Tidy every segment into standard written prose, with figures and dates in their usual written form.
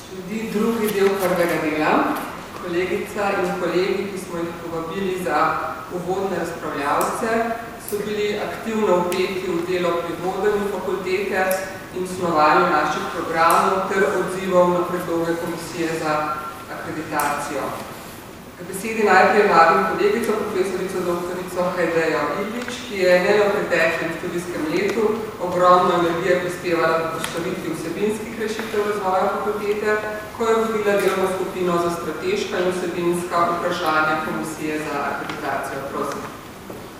Sledi drugi del prvega dela. Kolegica in kolegi, ki smo jih povabili za uvodne razpravljavce, so bili aktivno vpeti v delo pri vodenju fakultete in snovanju naših programov ter odzivov na predloge komisije za akreditacijo. K besedi najprej vabim kolegico, profesorico doktorico Hajdejo Ilič, ki je ne v preteklem študijskem letu ogromno energije prispevala v postavitvi vsebinskih rešitev razvoja fakultete, ko je vodila delovno skupino za strateška in vsebinska vprašanja komisije za akreditacijo. Prosim.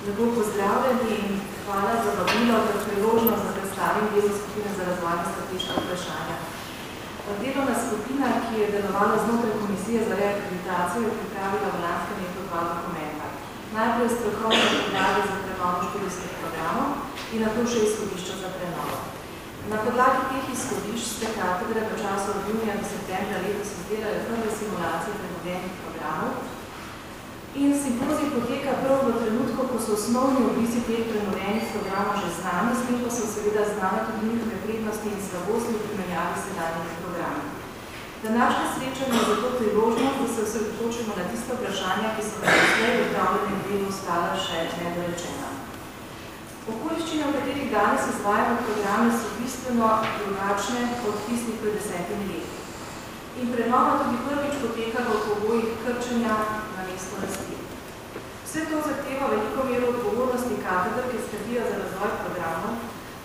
Lepo pozdravljeni in hvala za vabilo, za priložnost, da predstavim delovno skupino za razvoj in strateška vprašanja. Delovna skupina, ki je delovala znotraj komisije za reakreditacijo, je pripravila v lanskem letu 2 dokumenta. Najprej strokovne podlage za prenovo študijskih programov in nato še izhodišča za prenovo. Na podlagi teh izhodišč ste katedre v času od junija do septembra letos izdelali prve simulacije prenovenih programov in simpozij poteka prav v trenutku, ko so osnovni obrisi teh prenovenih programov že znani, s tem pa so seveda znane tudi njihove prednosti in slabosti v primerjavi s sedanjimi programi. Današnje srečanje je zato priložnost, da se osredotočimo na tiste vprašanja, ki so doslej v upravljenem delu ostala še nedorečena. Okoliščine, v katerih danes izvajamo programe, so bistveno drugačne od tistih pred 10 leti. In prenova tudi prvič poteka v pogojih krčenja namesto rasti. Vse to zahteva veliko mero odgovornosti kateder, ki skrbijo za razvoj programov,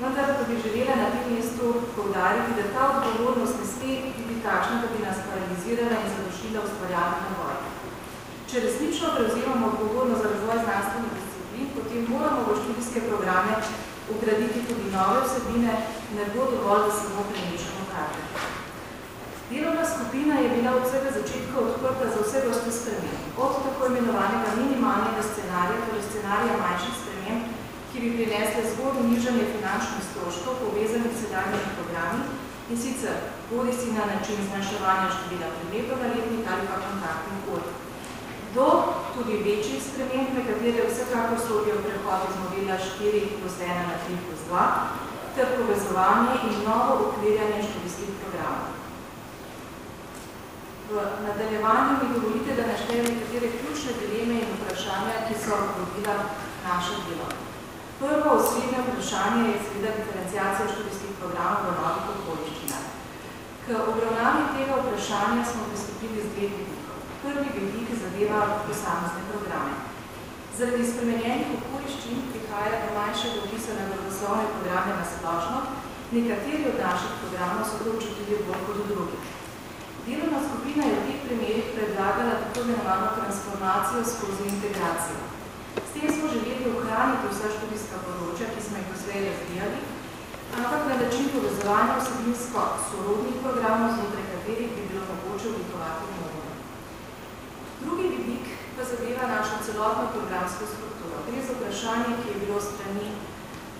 vendar pa bi želela na tem mestu poudariti, da ta odgovornost ne sme biti takšna, da bi nas paralizirala in zadušila ustvarjalni navoj. Če resnično prevzemamo odgovornost za razvoj znanstvenih disciplin, potem moramo v študijske programe vgraditi tudi nove vsebine, ne bo dovolj, da samo premešamo kadre. Delovna skupina je bila od vsega začetka odprta za vse vrste sprememb, od tako imenovanega minimalnega scenarija, torej scenarija manjših sprememb, ki bi prinesle zgolj nižanje finančnih stroškov povezanih s sedanjimi programi in sicer bodisi na način zmanjševanja števila predmetov na letnik ali pa kontaktnih ur. Do tudi večjih sprememb, na katere vsekakor sodijo prehod iz modela 4+1 na 3+2 ter povezovanje in novo ukvirjanje študijskih programov. V nadaljevanju mi dovolite, da naštejem nekatere ključne dileme in vprašanja, ki so vodila naše delo. Prvo osrednje vprašanje je seveda diferenciacija študijskih programov v novih okoliščinah. K obravnavi tega vprašanja smo pristopili z 2 vidikov. Prvi vidik zadeva posamezne programe. Zaradi spremenjenih okoliščin prihaja do manjšega vpisa na naravoslovne programe na splošno, nekateri od naših programov so to občutili bolj kot drugi. Delovna skupina je v teh primerih predlagala tako imenovano transformacijo skozi integracijo. S tem smo želeli ohraniti vsa študijska področja, ki smo jih doslej razvijali, ampak na način povezovanja vsebinsko sorodnih programov, znotraj katerih bi bilo mogoče oblikovati module. Drugi vidik pa zadeva našo celotno programsko strukturo. Gre za vprašanje, ki je bilo strani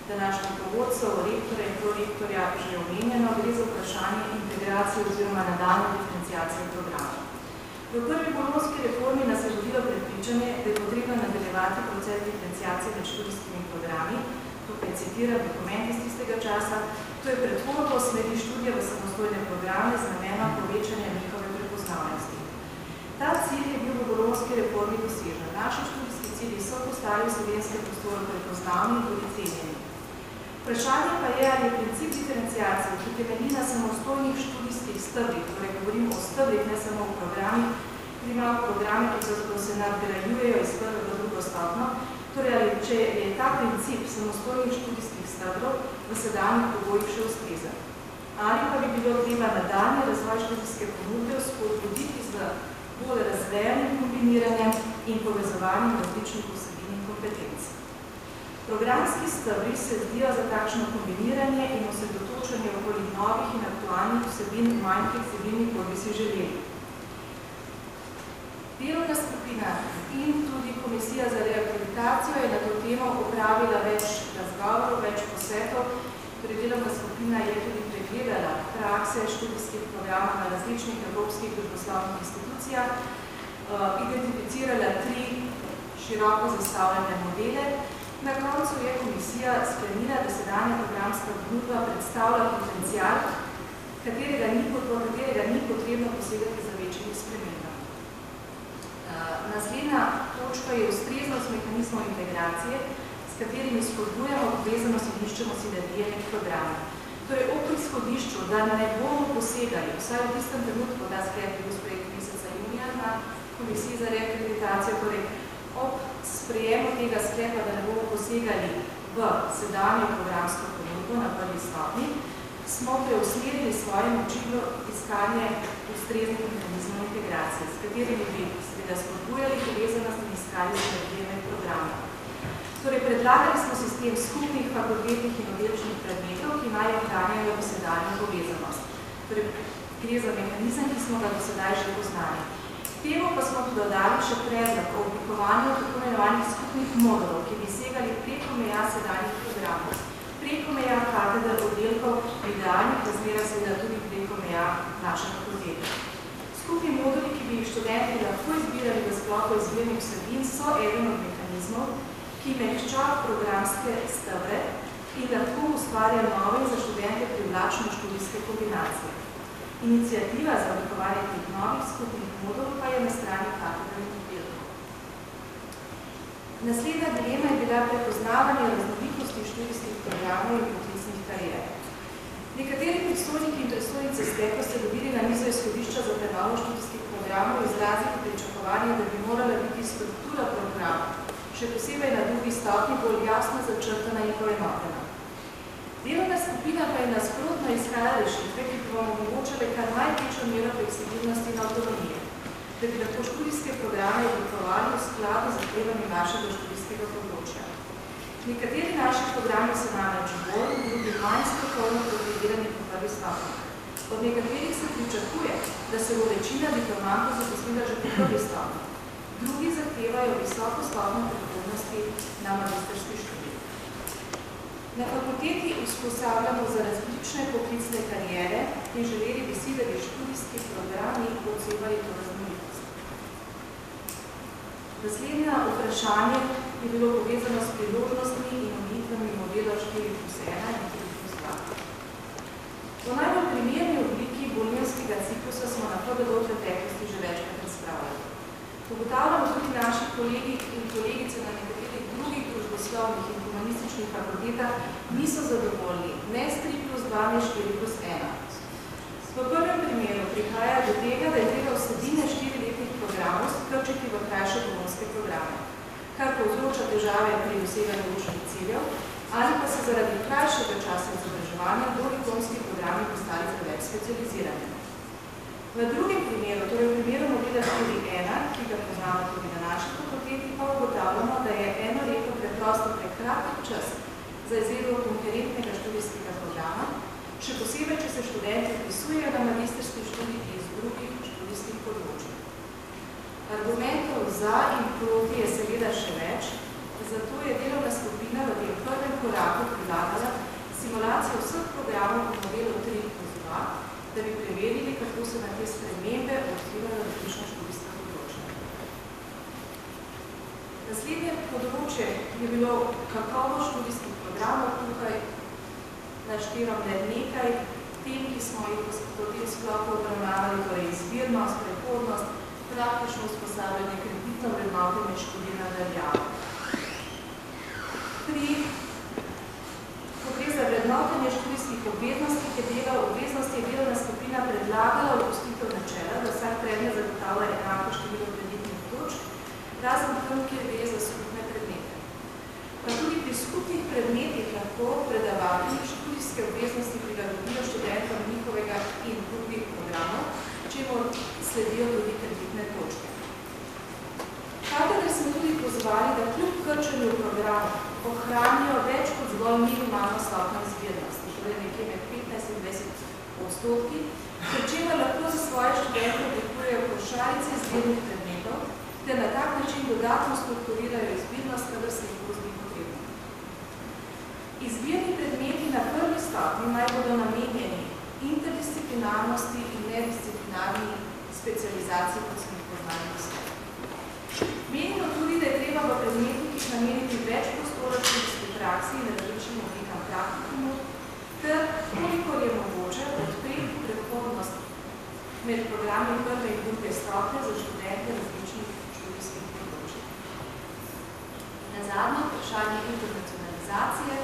današnjih povodcev, rektorja in prorektorja že omenjeno, gre za vprašanje integracije oziroma nadaljnje diferenciacije programov. V prvi bolonjski reformi nas je vodilo prepričanje, da je potrebno nadaljevati proces diferenciacije med študijskimi programi, tukaj citiram dokument iz tistega časa, to je pretvorbo smeri študija v samostojne programe z namenom povečanja njihove prepoznavnosti. Ta cilj je bil v bolonjski reformi dosežen. Naši študijski cilji so postali v slovenskem prostoru prepoznavni in tudi cenjeni. Vprašanje pa je, ali je princip diferenciacije, ki temelji na samostojnih študijskih stebrih, torej govorim o stebrih, ne samo o programih, ki imamo programe, ki se nadgrajujejo iz prve v drugo stopnjo, torej ali če je ta princip samostojnih študijskih stebrov v sedanjih pogojih še ustrezen. Ali pa bi bilo treba nadaljnji razvoj študijske ponudbe spodbuditi z bolj razvejanim kombiniranjem in povezovanjem različnih vsebin in kompetenc. Programski stebri se zdijo za takšno kombiniranje in osredotočanje okoli novih in aktualnih vsebin manj fleksibilnih, kot bi si želeli. Delovna skupina in tudi komisija za reakreditacijo je na to temo opravila več razgovorov, več posvetov. Delovna skupina je tudi pregledala prakse študijskih programov na različnih evropskih družboslovnih institucijah, identificirala 3 široko zastavljene modele. Na koncu je komisija sklenila, da sedanja programska ponudba predstavlja potencial, katerega ni potrebno posegati za večjimi spremembami. Naslednja točka je ustreznost mehanizmov integracije, s katerimi spodbujamo povezanost in iščemo sinergije med programi. Torej, ob izhodišču, da ne bomo posegali, vsaj v tistem trenutku, da sklep je bil sprejet meseca junija na Komisiji za reakreditacijo, torej ob sprejemu tega sklepa, da ne bomo posegali v sedanjo programsko ponudbo na prvi stopnji, smo preusmerili svoje moči v iskanje ustreznih mehanizmov integracije, s katerimi bi seveda spodbujali povezanost in iskali sinergije med programi. Torej, predlagali smo sistem skupnih fakultetnih in oddelčnih predmetov, ki naj ohranjajo dosedanjo povezanost. Torej, gre za mehanizem, ki smo ga do sedaj že poznali. Temu pa smo dodali še predlog o oblikovanju tako imenovanih skupnih modulov, ki bi segali preko meja sedanjih programov, preko meja kateder, oddelkov, v idealnih razmerah seveda tudi preko meja naše fakultete. Skupni moduli, ki bi jih študenti lahko izbirali v sklopu izbirnih vsebin, so eden od mehanizmov, ki mehča programske stebre in lahko ustvarja nove in za študente privlačne študijske kombinacije. Iniciativa za oblikovanje teh novih skupnih modulov pa je na strani katedra in oddelkov. Naslednja dilema je bila prepoznavanje raznolikosti študijskih programov in poklicnih karier. Nekateri predstojniki in predstojnice sklepa ste dobili na mizo izhodišča za prenovo študijskih programov izraziti pričakovanje, da bi morala biti struktura programa, še posebej na drugi stopnji, bolj jasno začrtana in poenotena. Delovna skupina pa je nasprotno iskala rešitve, ki bi vam omogočale kar največjo mero fleksibilnosti in avtonomije, da bi lahko študijske programe oblikovali v skladu z zahtevami našega študijskega področja. Nekateri naši programi so namreč bolj, drugi manj strokovno profilirani po prvi stopnji. Od nekaterih se pričakuje, da se bo večina diplomantov zaposlila že po prvi stopnji. Drugi zahtevajo visoko stopnjo prihodnosti na magistrski študij. Na fakulteti usposabljamo za različne poklicne kariere in želeli bi si, da bi študijski programi odsevali to raznolikost. Naslednje vprašanje je bilo povezano s priložnostmi in omejitvami modelov 4+1 in 3+2. V najbolj primerni obliki bolonjskega ciklusa smo na PDO v preteklosti že večkrat razpravljali. Ugotavljamo tudi naši kolegi in kolegice na nekaterih drugih družboslovnih in humanističnih fakultetah niso zadovoljni ne s 3+2, ne 4+1. V prvem primeru prihaja do tega, da je treba vsebine 4-letnih programov skrčiti v krajše bolonjske programe, kar povzroča težave pri doseganju učnih ciljev, ali pa se zaradi krajšega časa izobraževanja dodiplomski programi postali preveč specializirani. V drugem primeru, torej v primeru modela 4.1, ki ga poznamo tudi na naši fakulteti, pa ugotavljamo, da je eno leto preprosto prekratek čas za izvedbo konkurentnega študijskega programa, še posebej, če se študenti vpisujejo na magistrski študij iz drugih študijskih področij. Argumentov za in proti je seveda še več, zato je delovna skupina v tem prvem koraku predlagala simulacijo vseh programov v modelu 3+2, da bi preverili, kako se na te spremembe odzivajo različna študijska področja. Naslednje področje je bilo kakovost študijskih programov. Tukaj naštevam le nekaj tem, ki smo jih v tem sklopu obravnavali, torej izbirnost, prehodnost, praktično usposabljanje, kreditno vrednotenje študij na daljavo. Ko gre za vrednotenje študijskih obveznosti, je delovna skupina predlagala opustitev načela, da vsak predmet zagotavlja enako število kreditnih točk, razen tam, kjer gre za skupne predmete. Pa tudi pri skupnih predmetih lahko predavatelji študijske obveznosti prilagodijo študentom njihovega in drugih programov, čemu sledijo tudi kreditne točke. Katedre smo tudi pozvali, da kljub krčenju programov ohranijo več kot zgolj minimalno stopnjo izbirnosti, torej nekje med 15 in 20%, pri čemer lahko za svoje študente oblikujejo košarice izbirnih predmetov, ter na tak način dodatno strukturirajo izbirnost, kadar se jih bo zdi potrebno. Izbirni predmeti na prvi stopnji naj bodo namenjeni interdisciplinarnosti in nedisciplinarni specializaciji, kot smo jih poznali v svetu. Menimo tudi, da je treba v predmetih nameniti več prostora študijski praksi in različnim oblikam praktikumu, ter kolikor je mogoče odpreti prehodnost med programi prve in druge stopnje za študente različnih študijskih področij. Na zadnje vprašanje internacionalizacije.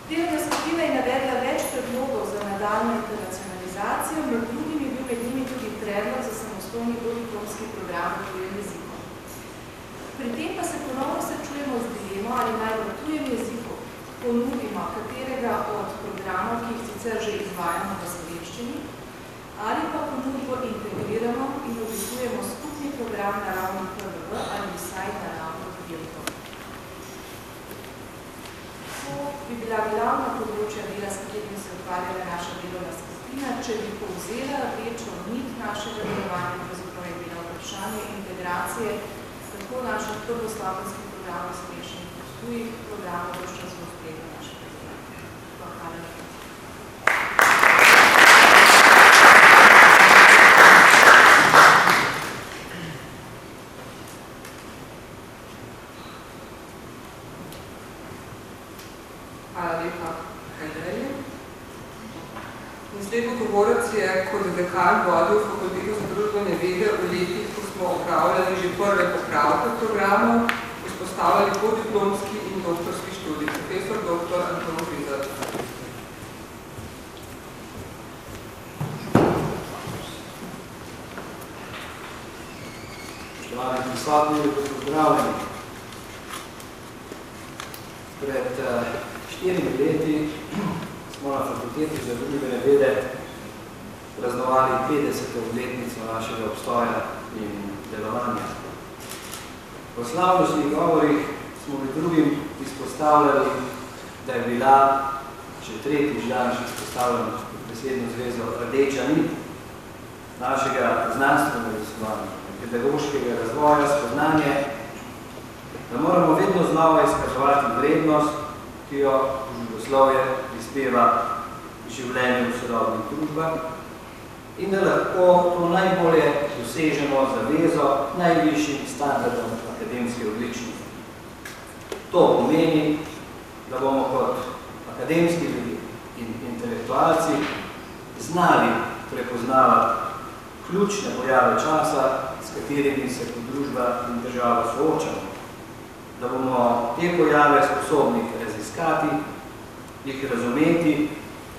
Delovna skupina je navedla več predlogov za nadaljno internacionalizacijo, med drugim je bil med njimi tudi predlog za samostojni dodiplomski program v tujem jeziku. Pri tem pa se ponovno srečujemo z dilemo, ali naj v tujem jeziku ponudimo katerega od programov, ki jih sicer že izvajamo v slovenščini, ali pa ponudbo integriramo in oblikujemo skupni program na ravni PVV ali vsaj na ravni delitev. To bi bila glavna področja dela, s katerim se ukvarjala naša delovna skupina. Če bi povzela večjo nit našega delovanja, pravzaprav je bila vprašanje integracije tako naših prvostopenjskih programov slovenščine kot tujih programov v čas v uspegu našega dela. Hvala lepa. Hvala lepa, Andreji. Naslednji govorec je kot dekan vodil Fakulteto za družbene vede v letih, ko smo opravljali že prve popravke programov, vzpostavljali podiplomski in doktorski študij, profesor dr. Anton Vizar. Spoštovani prisotni, pozdravljeni. Pred 4 leti smo na Fakulteti za družbene vede praznovali 50. obletnico našega obstoja in delovanja. V slavnostnih govorih smo med drugim izpostavljali, da je bila še tretjič danes izpostavljena besedno zvezo rdeča nit našega znanstvenega raziskovanja, pedagoškega razvoja, spoznanje, da moramo vedno znova izkazovati vrednost, ki jo družboslovje prispeva v življenju v sodobnih družbah in da lahko to najbolje dosežemo zavezo najvišjim standardom akademske odličnosti. To pomeni, da bomo kot akademski ljudje in intelektualci znali prepoznavati ključne pojave časa, s katerimi se kot družba in država soočamo, da bomo te pojave sposobni raziskati, jih razumeti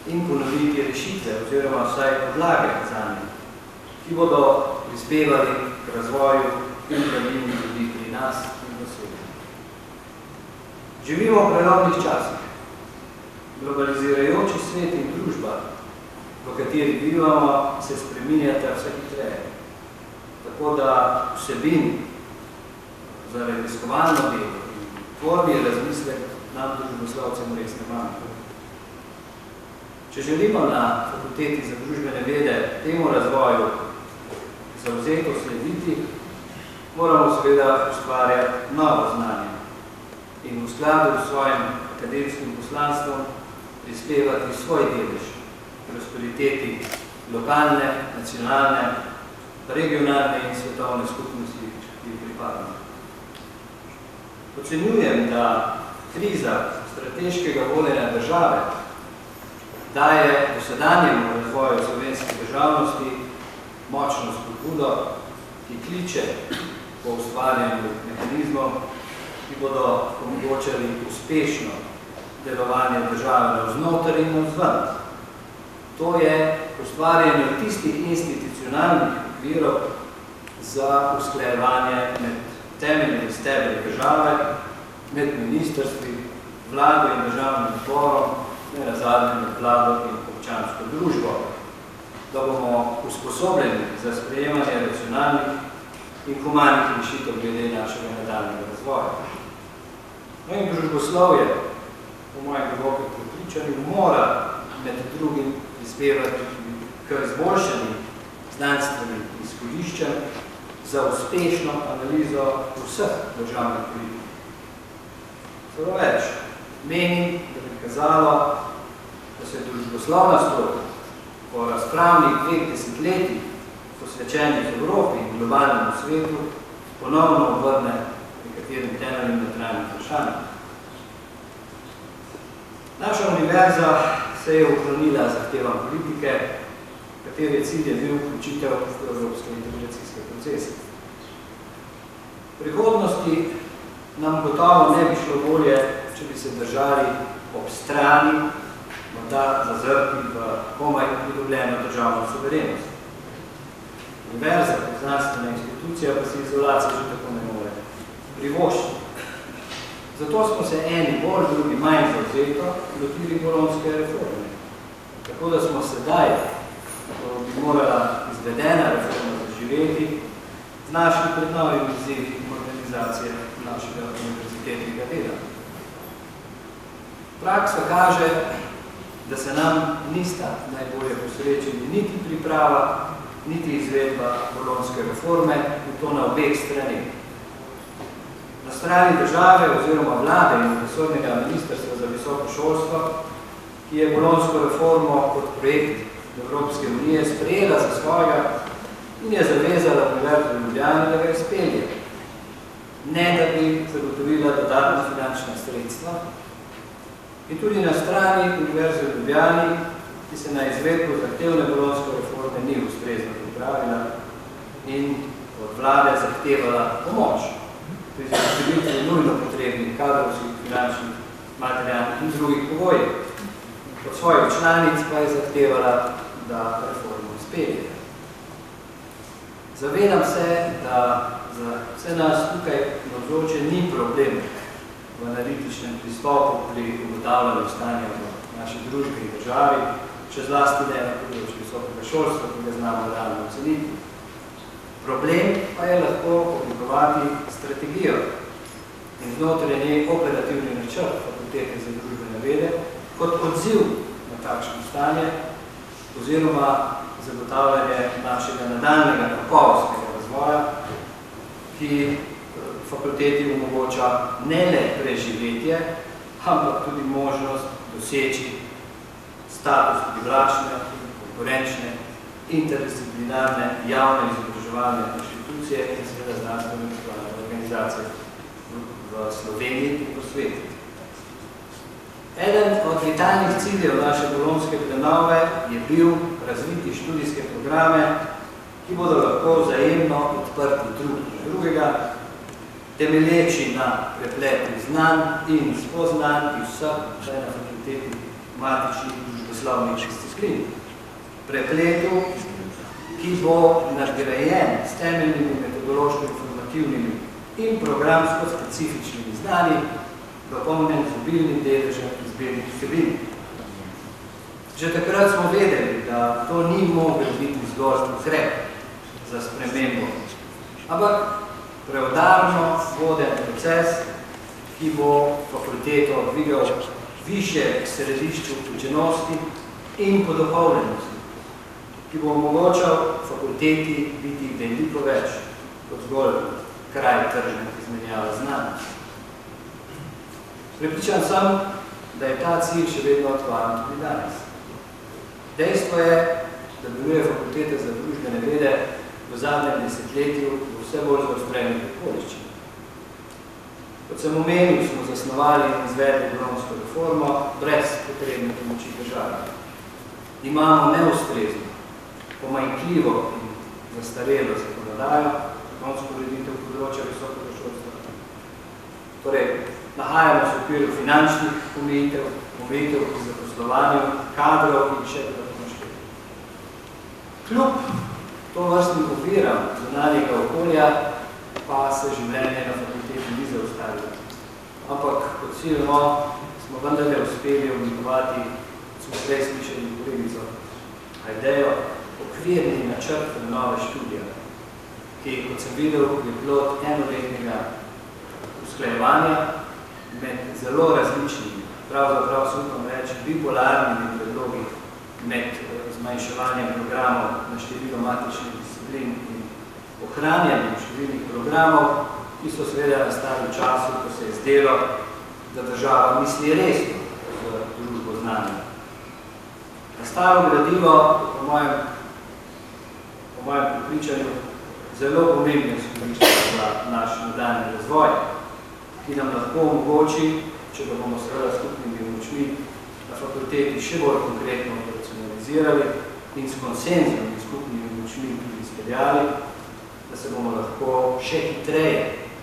in ponoviti rešitve oziroma vsaj podlage zanje, ki bodo prispevali k razvoju in pravilnih ljudi pri nas in v svetu. Živimo v prelomnih časih. Globalizirajoči svet in družba, v kateri bivamo, se spreminjata vse hitreje. Tako da vsebin za raziskovalno delo in tvorni razmislek nam družboslovcem res ne manjka. Če želimo na Fakulteti za družbene vede temu razvoju zavzeto slediti, moramo seveda ustvarjati novo znanje in v skladu s svojim akademskim poslanstvom prispevati svoj delež prosperiteti lokalne, nacionalne, regionalne in svetovne skupnosti, ki jih pripadamo. Ocenjujem, da kriza strateškega vodenja države daje dosedanjemu razvoju slovenske državnosti močno spodbudo, ki kliče po ustvarjanju mehanizmov, ki bodo omogočali uspešno delovanje države navznoter in navzven. To je ustvarjanje tistih institucionalnih okvirov za usklajevanje med temeljnimi stebri države, med ministrstvi, vlado in državnim zborom, ne nazadnje med vlado in občansko družbo, da bomo usposobljeni za sprejemanje racionalnih in humanih rešitev glede našega nadaljnjega razvoja. No in družboslovje, po mojem globokem prepričanju, mora med drugim prispevati k izboljšanju znanstvenim izhodiščem za uspešno analizo vseh državnih politik. Celo več, menim, da bi kazalo, da se družboslovna stroka po razpravnih 2 desetletjih posvečenih Evropi in globalnemu svetu ponovno obrne nekaterim temeljnim notranjim vprašanjem. Naša univerza se je uklonila zahtevam politike kateri cilj je bil vključitev v evropske integracijske procese. V prihodnosti nam gotovo ne bi šlo bolje, če bi se držali ob strani, morda zazrti v komaj pridobljeno državno suverenost. Univerza, kot znanstvena institucija, pa si izolacija že tako ne more privoščiti. Zato smo se eni bolj, drugi manj zavzeto lotili bolonjske reforme. Tako da smo sedaj, ko bi morala izvedena reforma zaživeti, našli pred novimi izzivi organizacije našega univerzitetnega dela. Praksa kaže, da se nam nista najbolje posrečili niti priprava, niti izvedba bolonjske reforme, in to na obeh stranih. Na strani države oziroma vlade in resornega ministrstva za visoko šolstvo, ki je bolonjsko reformo kot projekt Evropske unije sprejela za svojega in je zavezala Univerzo v Ljubljani, da ga izpelje. Ne, da bi zagotovila dodatna finančna sredstva. In tudi na strani Univerze v Ljubljani, ki se na izvedbo zahtevne bolonjske reforme ni ustrezno pripravila in od vlade zahtevala pomoč pri zagotovitvi nujno potrebnih kadrovskih, finančnih, materialnih in drugih pogojev. Od svojih članic pa je zahtevala, da reformo izpelje. Zavedam se, da za vse nas tukaj navzoče ni problem v analitičnem pristopu pri ugotavljanju stanja v naši družbi in državi, še zlasti ne na področju visokega šolstva, ki ga znamo realno oceniti. Problem pa je lahko oblikovati strategijo in znotraj njej operativni načrt Fakultete za družbene vede kot odziv na takšno stanje oziroma zagotavljanje našega nadaljnjega kakovostnega razvoja, ki fakulteti omogoča ne le preživetje, ampak tudi možnost doseči status privlačne, konkurenčne, interdisciplinarne, javne izobraževalne inštitucije in seveda znanstvene organizacije v Sloveniji in po svetu. Eden od vitalnih ciljev naše bolonjske prenove je bil razviti študijske programe, ki bodo lahko vzajemno odprti drug drugega, temelječi na prepletu znanj in spoznanj iz vseh vsaj na fakulteti matičnih družboslovnih disciplin. Prepletu, ki bo nadgrajen s temeljnimi metodološko-informativnimi in programsko-specifičnimi znanji, dopolnjen z obilnim deležem izbirnih vsebin. Že takrat smo vedeli, da to ni mogel biti zgolj ukrep za spremembo, ampak preudarno voden proces, ki bo fakulteto dvigal više k središču učenosti in poduhovljenosti, ki bo omogočal fakulteti biti veliko več kot zgolj kraj tržne izmenjave znanja. Prepričan sem, da je ta cilj še vedno aktualen tudi danes. Dejstvo je, da deluje Fakulteta za družbene vede v zadnjem desetletju v vse bolj zaostrenih okoliščinah. Kot sem omenil, smo zasnovali in izvedli bolonjsko reformo brez potrebne pomoči države. Imamo neustrezno, pomanjkljivo in zastarelo zakonodajo, zakonsko ureditev področja visokega šolstva. Torej, nahajamo se v okviru finančnih omejitev pri zaposlovanju, kadrov in še tako našteti. Kljub tovrstnim oviram zunanjega okolja pa se življenje na fakulteti ni zaustavilo. Ampak kot ciljno smo vendarle uspeli oblikovati, smo prej slišali kolegico idejo, okvirni načrt nove študije, ki, kot sem videl, je plod enoletnega usklajevanja med zelo različnimi, pravzaprav se upam reči, bipolarnimi predlogi med zmanjševanjem programov na število matičnih disciplin in ohranjanjem številnih programov, ki so seveda nastali v času, ko se je zdelo, da država misli resno z družbo znanja. Nastalo gradivo, po mojem prepričanju, zelo pomembno izhodišče za naš nadaljnji razvoj, ki nam lahko omogoči, če ga bomo seveda skupnimi močmi na fakulteti še bolj konkretno operacionalizirali, in s konsenzom in skupnimi močmi tudi izpeljali, da se bomo lahko še hitreje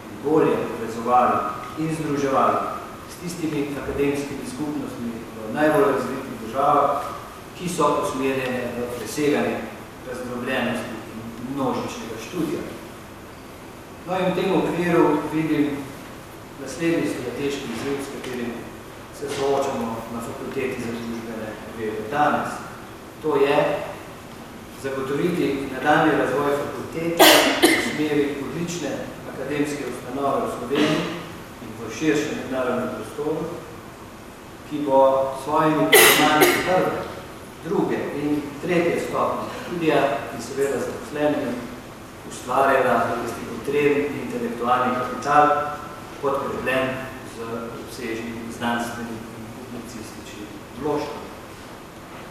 in bolje povezovali in združevali s tistimi akademskimi skupnostmi v najbolj razvitih državah, ki so usmerjene v preseganje razdrobljenosti in množičnega študija. No in v tem okviru vidim naslednji strateški izziv, s katerim se soočamo na Fakulteti za družbene vede danes. To je zagotoviti nadaljnji razvoj fakultete v smeri odlične akademske ustanove v Sloveniji in v širšem mednarodnem prostoru, ki bo svojimi programi prve, druge in tretje stopnje študija in seveda zaposlenimi ustvarjala tisti potrebni intelektualni kapital, podkrepljen z obsežnim znanstvenim in publicističnim vložkom.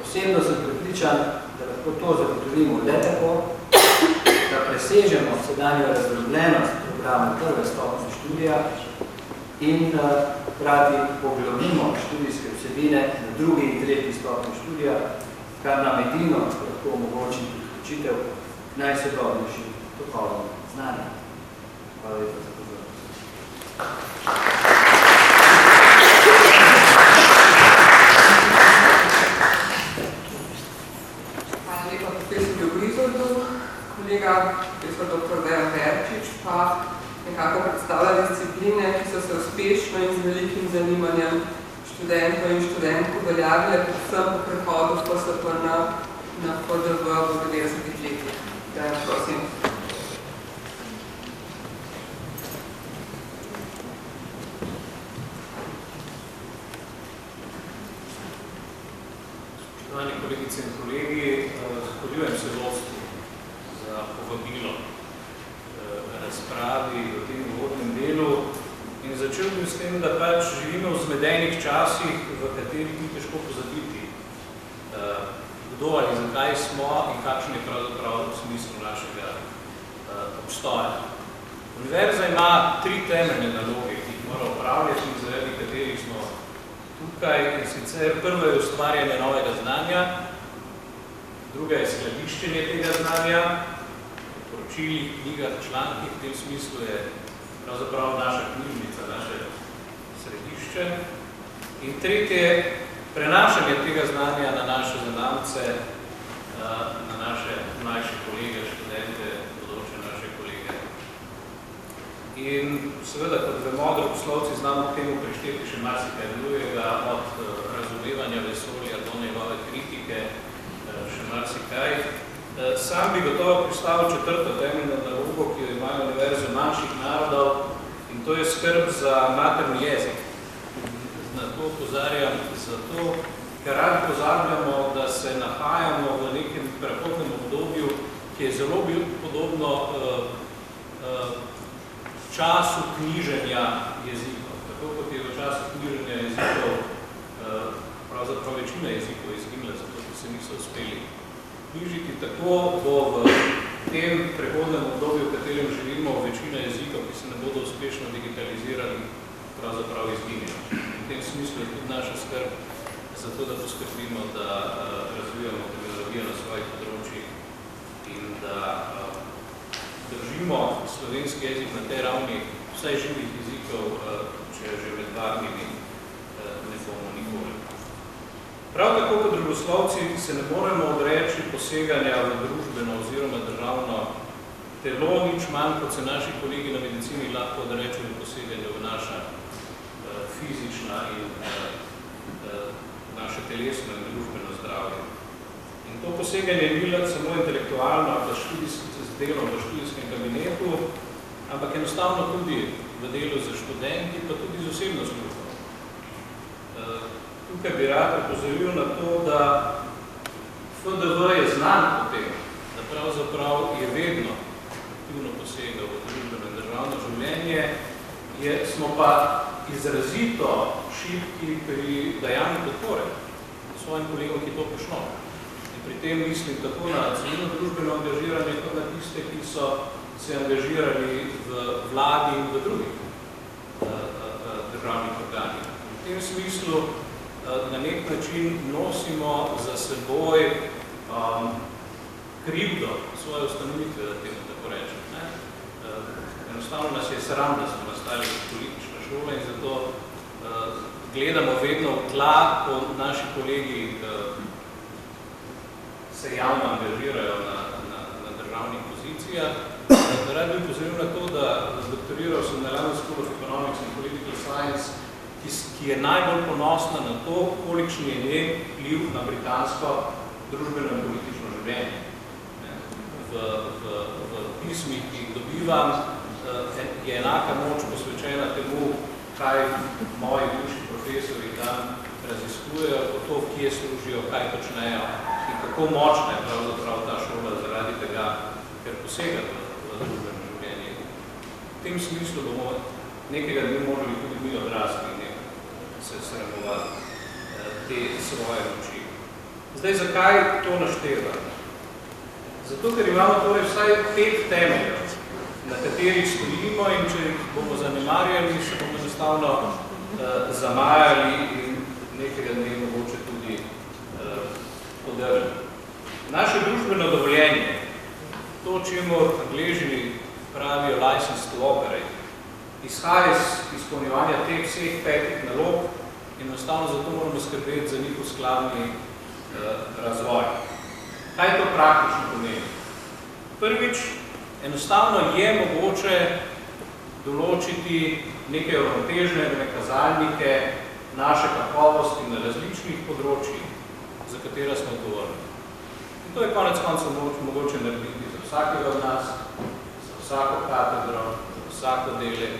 Osebno sem prepričan, da lahko to zagotovimo le tako, da presežemo sedanjo razdrobljenost programa prve stopnje študija in hkrati poglobimo študijske vsebine na drugi in tretji stopnji študija, kar nam edino lahko omogoči priključitev k najsodobnejšim tokovnim znanjem. Hvala lepa za pozornost. Hvala lepa profesorju Grizoldu, kolega profesor dr. Dejan Verčič pa nekako predstavlja discipline, ki so se uspešno in z velikim zanimanjem študentov in študentk uveljavile predvsem po prehodu z PSP na FDV v 90-ih letih. Dejan, prosim. Spoštovani kolegice in kolegi, zahvaljujem se vodstvu za povabilo razpravi v tem uvodnem delu in začel bi s tem, da pač živimo v zmedenih časih, v katerih ni težko pozabiti, kdo ali zakaj smo in kakšen je pravzaprav smisel našega obstoja. Univerza ima 3 temeljne naloge, ki jih mora opravljati in zaradi katerih smo tukaj, in sicer prvo je ustvarjanje novega znanja, druga je skladiščenje tega znanja, v poročilih, knjigah, člankih, v tem smislu je pravzaprav naša knjižnica, naše središče, in tretje je prenašanje tega znanja na naše zanamce, na naše mlajše kolege, študente, bodoče naše kolege. In seveda, kot vemo, drugoslovci znamo k temu prišteti še marsikaj drugega, od razumevanja vesolja do njegove kritike, še marsikaj. Sam bi gotovo pristavil 4. temeljno nalogo, ki jo imajo univerze manjših narodov, in to je skrb za materni jezik. Na to opozarjam zato, ker radi pozabljamo, da se nahajamo v nekem prehodnem obdobju, ki je zelo podobno času knjiženja jezikov. Tako kot je v času knjiženja jezikov pravzaprav večina jezikov izginila, zato ker se niso uspeli knjižiti, tako bo v tem prehodnem obdobju, v katerem živimo, večina jezikov, ki se ne bodo uspešno digitalizirali, pravzaprav izginila. V tem smislu je tudi naša skrb zato, da poskrbimo, da razvijamo terminologijo na svojih področjih in da držimo slovenski jezik na tej ravni vsaj živih jezikov, če že med varnimi ne bomo nikoli. Prav tako kot drugoslovci se ne moremo odreči poseganja v družbeno oziroma državno telo, nič manj, kot se naši kolegi na medicini lahko odrečejo poseganja v naša fizična in naše telesno in družbeno zdravje. In to poseganje ni samo intelektualno, da z delom v študijskem kabinetu, ampak enostavno tudi v delu za študenti, pa tudi z osebno službo. Tukaj bi rad opozoril na to, da FDV je znan po tem, da pravzaprav je vedno aktivno posegal v družbeno in državno življenje, smo pa izrazito šibki pri dajanju podpore svojim kolegom, ki to počno. In pri tem mislim tako na civilno družbeno angažiranje, kot na tiste, ki so se angažirali v vladi in v drugih državnih organih. V tem smislu na nek način nosimo za seboj krivdo svoje ustanovitve, da temu tako rečem. Enostavno nas je sram, da smo nastali politična šola in zato gledamo vedno v tla, ko naši kolegi se javno angažirajo na državnih pozicijah. Rad bi upozoril na to, da doktoriral sem na London School of Economics and Political Science, ki je najbolj ponosna na to, kolikšen je njen vpliv na britansko družbeno in politično življenje. V pismih, ki jih dobivam, je enaka moč posvečena temu, kaj moji bivši profesori tam raziskujejo, po to, kje služijo, kaj počnejo in kako močna je pravzaprav ta šola zaradi tega, ker posega v družbeno življenje. V tem smislu bomo nekega dne morali tudi mi odrasti in se sramovati te svoje moči. Zdaj, zakaj to našteva? Zato, ker imamo torej vsaj 5 temeljev, na katerih stojimo in če jih bomo zanemarjali, se bomo enostavno zamajali in nekega dne mogoče tudi podrli. Naše družbeno dovoljenje, to, čemu Angleži pravijo license to operate, izhaja iz izpolnjevanja teh vseh 5 nalog in enostavno zato moramo skrbeti za njihov skladni razvoj. Kaj to praktično pomeni? Prvič, enostavno je mogoče določiti neke uravnotežene kazalnike naše kakovosti na različnih področjih, za katera smo odgovorni. In to je konec koncev mogoče narediti za vsakega od nas, za vsako katedro, za vsak oddelek,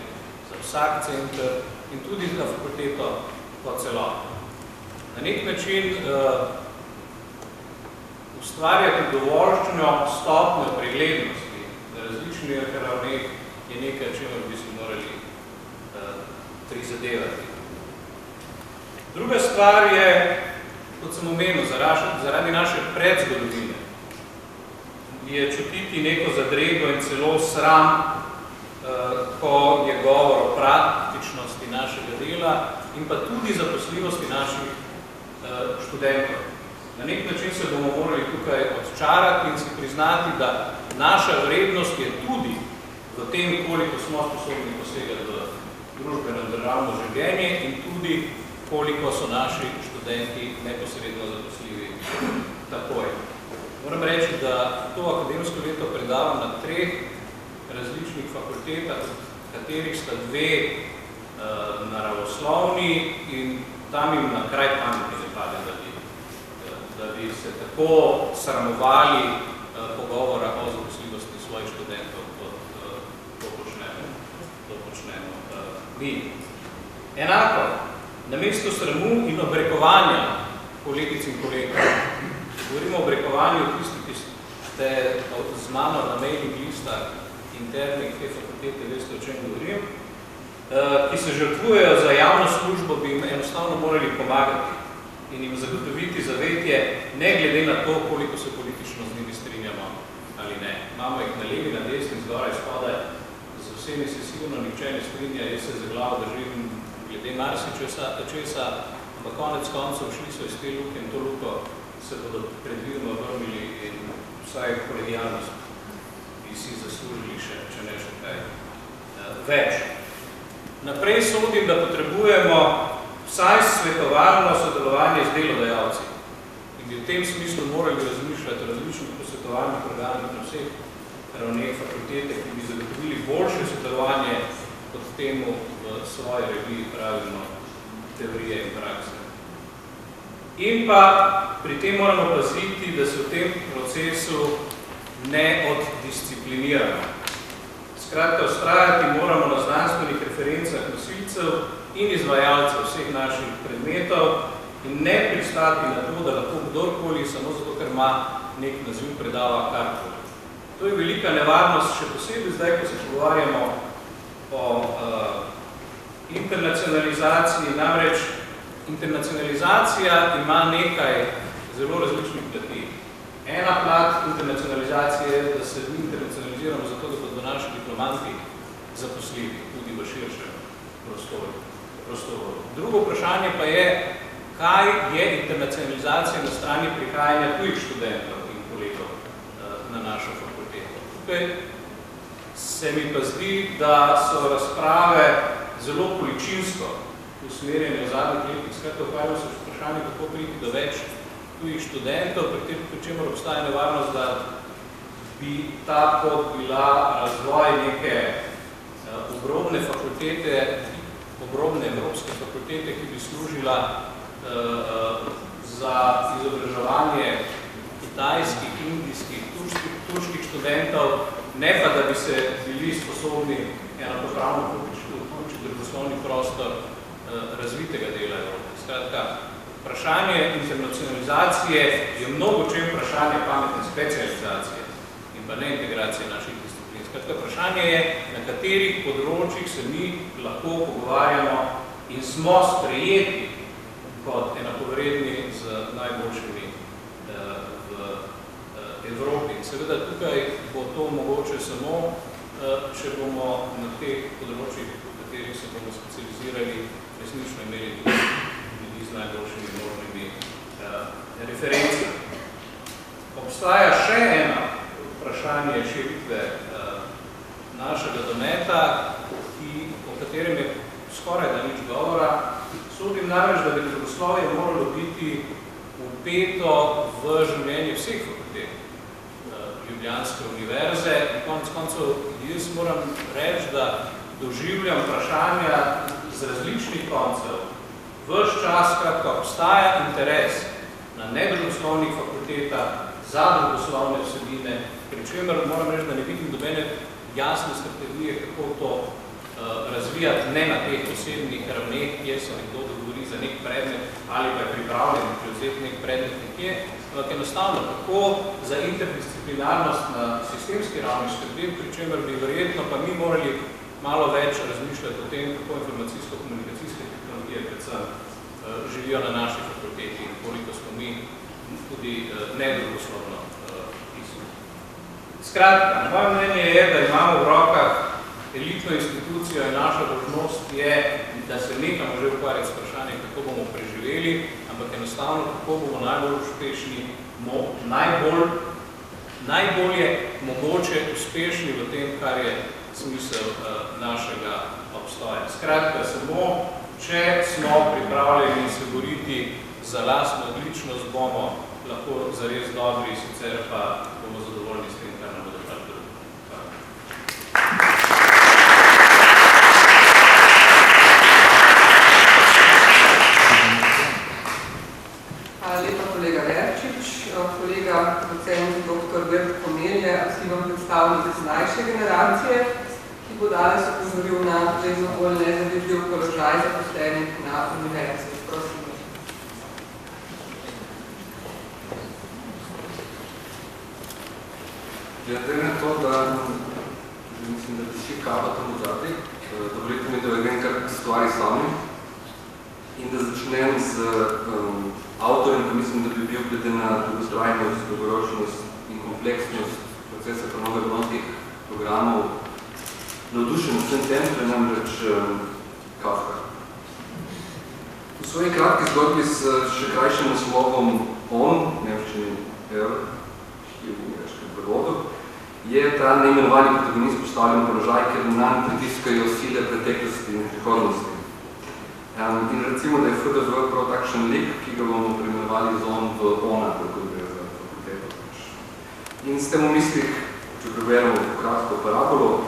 za vsak center in tudi za fakulteto kot celotno. Na nek način ustvarjati dovoljščino stopnjo preglednosti na različnih ravneh je nekaj, čemer bi se morali prizadevati. Druga stvar je, kot sem omenil, zaradi naše predzgodovine je čutiti neko zadrego in celo sram, ko je govor o praktičnosti našega dela in pa tudi zaposljivosti naših študentov. Na nek način se bomo morali tukaj odčarati in si priznati, da naša vrednost je tudi v tem, koliko smo sposobni posegati v družbeno državno življenje in tudi koliko so naši študenti neposredno zaposljivi takoj. Moram reči, da to akademsko leto predavam na 3 različnih fakultetah, katerih sta 2 naravoslovni in tam jim na kraj pameti ne pade, da bi se tako sramovali pogovora o zaposljivosti svojih študentov, kot to počnemo mi. Enako, namesto sramu in obrekovanja kolegic in kolegov, govorimo o obrekovanju tistih, ki ste z mano na mailing listah internih te fakultete, veste, o čem govorim, ki se žrtvujejo za javno službo, bi jim enostavno morali pomagati in jim zagotoviti zavetje, ne glede na to, koliko se politično z njimi strinjamo ali ne. Imamo jih na levi, na desni, zgoraj, spodaj, z vsemi se sigurno nihče ne strinja, jaz se za glavo držim glede marsičesa, ampak konec koncev šli so iz te luke in to luko se bodo predvidno vrnili in vsaj kolegijalnost bi si zaslužili še, če ne še kaj več. Naprej sodim, da potrebujemo vsaj svetovalno sodelovanje z delodajalci in bi v tem smislu morali razmišljati o različnih posvetovalnih programih na vseh ravneh fakultete, ki bi zagotovili boljše sodelovanje kot temu v svoji reviji pravimo teorije in prakse. In pa pri tem moramo paziti, da se v tem procesu ne oddiscipliniramo. Skratka, vztrajati moramo na znanstvenih referencah nosilcev in izvajalcev vseh naših predmetov in ne pristati na to, da lahko kdorkoli samo zato, ker ima nek naziv predava karkoli. To je velika nevarnost, še posebej zdaj, ko se pogovarjamo o internacionalizaciji. Namreč internacionalizacija ima nekaj zelo različnih plati. Ena plat internacionalizacije je, da se mi internacionaliziramo zato, da bodo naši diplomanti zaposljivi tudi v širšem prostoru. Drugo vprašanje pa je, kaj je internacionalizacija na strani prihajanja tujih študentov. kolegov na našo fakulteto. Tukaj se mi pa zdi, da so razprave zelo količinsko usmerjene v zadnjih letih. Skratka, ukvarjamo se vprašanje, kako priti do več tujih študentov, pri čemer obstaja nevarnost, da bi ta pot bila razvoj neke obrobne fakultete, obrobne evropske fakultete, ki bi služila za izobraževanje kitajskih, indijskih, turških študentov, ne pa, da bi se bili sposobni enakopravno vključiti družboslovni prostor razvitega dela Evrope. Skratka, vprašanje internacionalizacije je mnogo čem vprašanje pametne specializacije in pa ne integracije naših disciplin. Skratka, vprašanje je, na katerih področjih se mi lahko pogovarjamo in smo sprejeti kot enakovredni z najboljšimi v Evropi. Seveda tukaj bo to mogoče samo, če bomo na teh področjih, v katerih se bomo specializirali, resnično imeli ljudi z najboljšimi možnimi referencami. Obstaja še eno vprašanje širitve našega dometa, o katerem je skoraj da nič govora. Sodim namreč, da bi družboslovje moralo biti vpeto v življenje vseh fakultet Ljubljanske univerze. In konec koncev, jaz moram reči, da doživljam vprašanja z različnih koncev. Ves čas, kratka, obstaja interes na nedružboslovnih fakultetah za družboslovne vsebine, pri čemer moram reči, da ne vidim dobene jasne strategije, kako to razvijati ne na teh osebnih ravneh, kjer se nekdo dogovori za nek predmet ali pa je pripravljen prevzeti nek predmet nekje, ampak enostavno, kako za interdisciplinarnost na sistemski ravni skrbim, pri čemer bi verjetno pa mi morali malo več razmišljati o tem, kako informacijsko-komunikacijske tehnologije predvsem živijo na naši fakulteti in koliko smo mi tudi nedružboslovno pismo. Skratka, moje mnenje je, da imamo v rokah elitno institucijo in naša dolžnost je, da se nekamo že ukvarjati s vprašanjem, kako bomo preživeli, ampak enostavno, kako bomo najbolj uspešni, najbolje mogoče uspešni v tem, kar je smisel našega obstoja. Skratka, samo, če smo pripravljeni se boriti za lastno odličnost, bomo lahko zares dobri, sicer pa bomo zadovoljni s tem, kar nam bodo kar drugi. Hvala lepa, kolega Verčič. Kolega docent dr. Gert Komelj je aktiven predstavnik iz mlajše generacije, ki bo danes opozoril na vedno bolj nezavidljiv položaj zaposlenih na univerzi. Prosim. Glede na to, da mislim, da vsi kava tam v zadnji, dovolite mi, da grem kar stvari sami in da začnem z avtorjem, ki mislim, da bi bil glede na dolgotrajnost, dolgoročnost in kompleksnost procesa prenove programov navdušen vsem tem, to je namreč Kafka. V svoji kratki zgodbi s še krajšim naslovom On, nemščini R, ki je v nemškem prevodu, je ta neimenovani protagonist postavljen položaj, ker nanj pritiskajo sile preteklosti in prihodnosti. In recimo, da je FDV prav takšen lik, ki ga bomo preimenovali z On v Ona, kako gre za fakulteto. In s tem v mislih, če preberemo kratko parabolo,